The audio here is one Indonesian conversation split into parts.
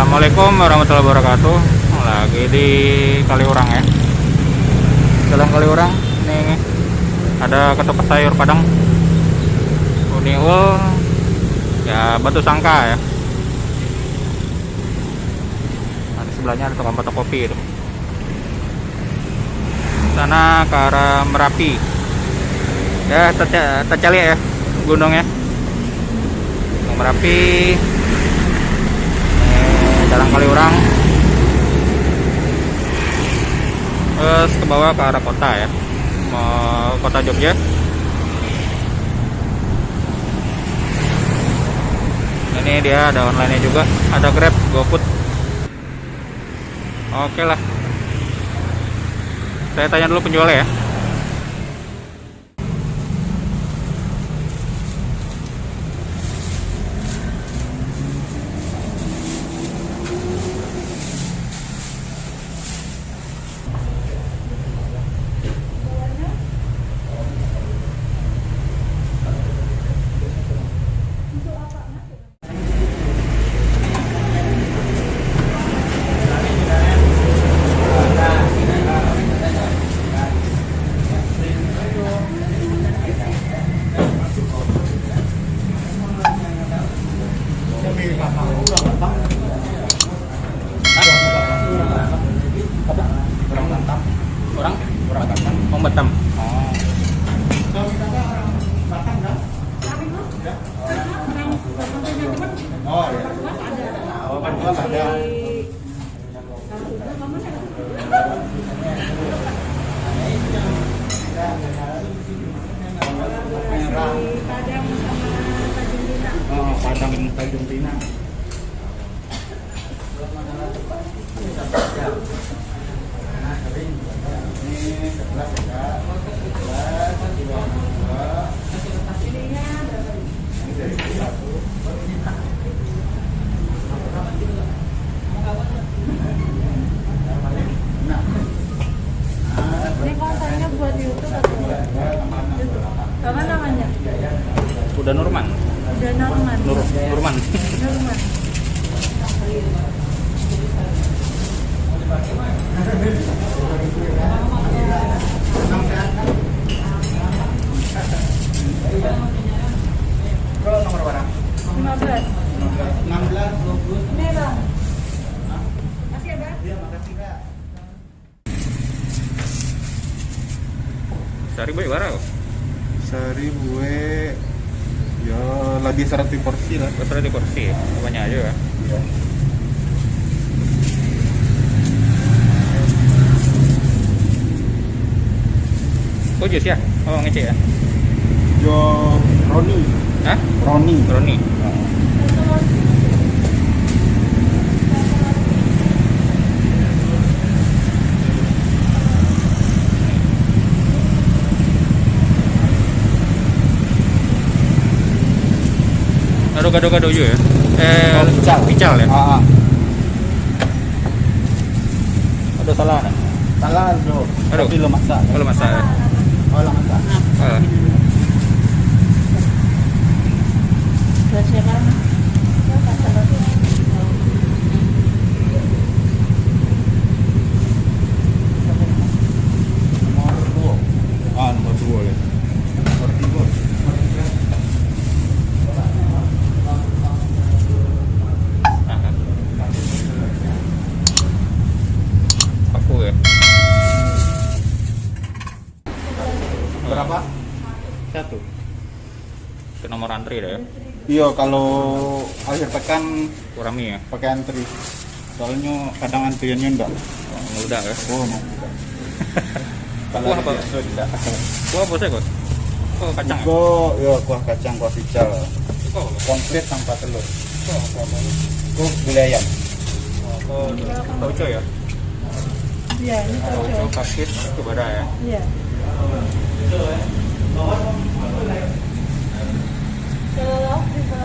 Assalamualaikum warahmatullahi wabarakatuh. Lagi di Kaliurang ya. Jalan Kaliurang. Nih ada ketupat sayur Padang. Uniul ya, Batu Sangka ya. Nah, di sebelahnya ada tukang fotokopi itu. Sana ke arah Merapi. Ya, tercali ya gunungnya. Gunung Merapi. Jalan Kaliurang. Terus ke bawah ke arah kota ya. Mau kota Jogja. Ini dia ada online-nya juga, ada Grab, GoFood. Oke lah. Saya tanya dulu penjualnya ya. Orang Batam. Oh ya. Oh kan gua ada. Oh, Padang Tanjung Pinang. Ini kontennya buat YouTube atau apa namanya? Udah Nurman. Udah Norman. Nurman. Norman. Bro, nomor berapa? 15. 16, 20. Ini bang. Makasih ya bang. Iya, makasih Kak. Sehari boy barang. Sehari gue ya lagi 100 porsi lah. Betul di porsi. Banyak aja ya. Iya. Oh jus ya? Oh ngecek ya? Jo Roni. Hah? Roni. Roni. Gado-gado ya? Pical ya? Ada salah nggak? Salah Jo. Aduh. Tapi lo masak. Kalau masak ya? Oh, lo masak. Buat siapa? Nomor 2 ya. Nomor 3. Aku ya? Berapa? Satu. Ke nomor antri dah ya? Iya, kalau akhir pekan Kurang mie ya? pakai antri. Soalnya kadang antriannya enggak. Oh, udah ya? Oh, mau bukan. Kalau Kuah ada apa? biasa tidak. Kuah apa sih kok? Oh kacang ya? Kok ya kuah kacang, kuah pical. Kok? Komplit tanpa telur. Kok gulai ayam. Oh, tauco ya? Iya, ini Tauco tahu. kakit itu beda ya? Iya. Kalau lauk bisa.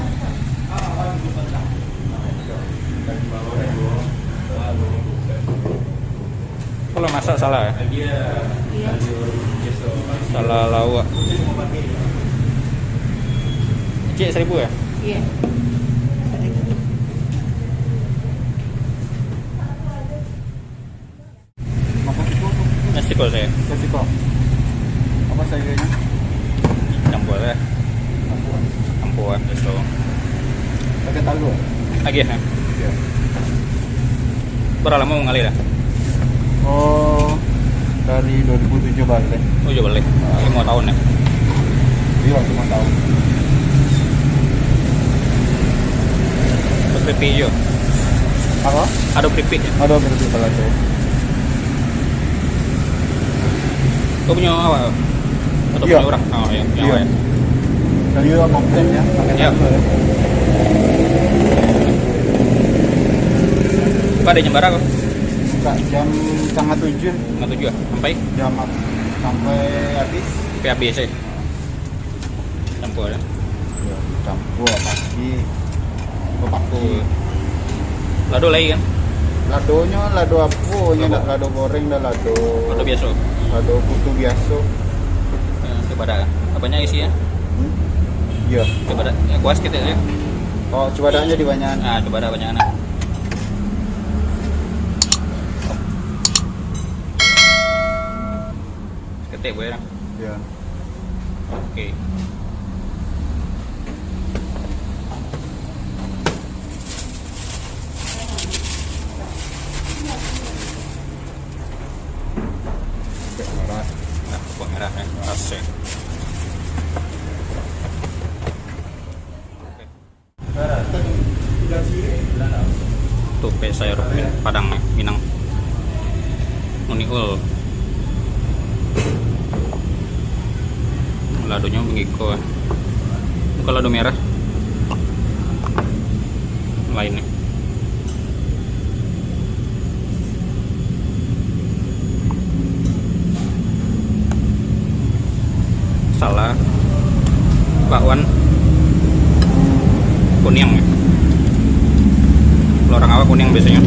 Kalau masak salah ya? Iya. Salah lauk. Cik 1000 ya? Iya. Nasi kok saya Kasih kok. Apa sayurnya? campur ya. Campuran itu. Pakai talur. Lagi ya. Iya. Berapa lama mau ngalir ya? Oh, dari 2007 balik. Oh, coba balik. 5 tahun ya. Iya, cuma tahun. Terus pipi hijau. Apa? Ada pipi. Ada berarti balik. Kau punya apa? Atau Iya. punya orang? Oh iya, punya Iya. apa ya? Dan juga komplain ya, pakai Iya. talur ya. Pak ada jembara kok? Buka jam setengah 7, Nggak tujuh ya? sampai habis. PABC. Campur ya. Ya, campur pagi. Ke pagi. Lado lagi kan? Ladonya lado apa? Nya ndak lado goreng dah lado. Lado biasa. Lado putu biasa. Coba ada. Apanya isinya? Iya. Coba ada. Ya, kuas kita ya. Oh, coba aja di banyak. Nah, coba ada banyak anak. Ketik boleh. Iya. Oke. Merah. Nah, bawang merah ya. Asik. Tuh kayak sayur Padang Minang. Uniul. Ladonya mengiko. Bukan lado merah. Lainnya. Salah. Bakwan. Kuning ya. Kalau orang awak kuning biasanya.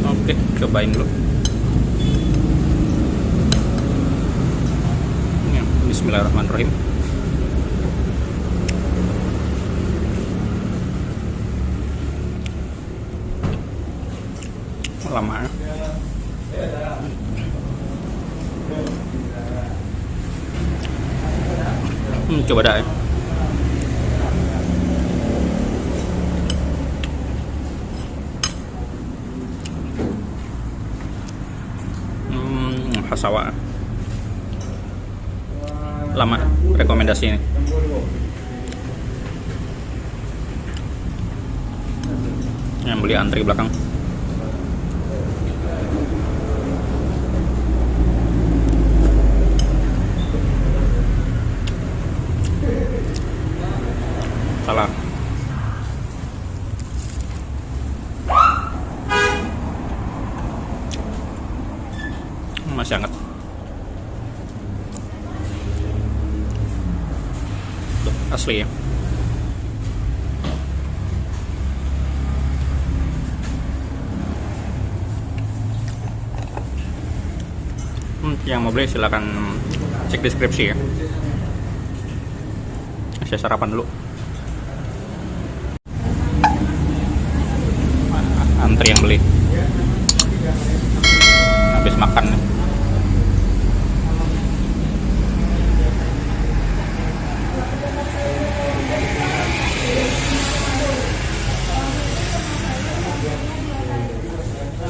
Oke, cobain dulu. Ya, bismillahirrahmanirrahim. Lama. Coba dah ya. Hasawa. Lama rekomendasi ini. Yang beli antri belakang. Salah. Masih hangat. Tuh, asli ya. Yang mau beli silakan cek deskripsi ya. Saya sarapan dulu. Antri yang beli habis makan.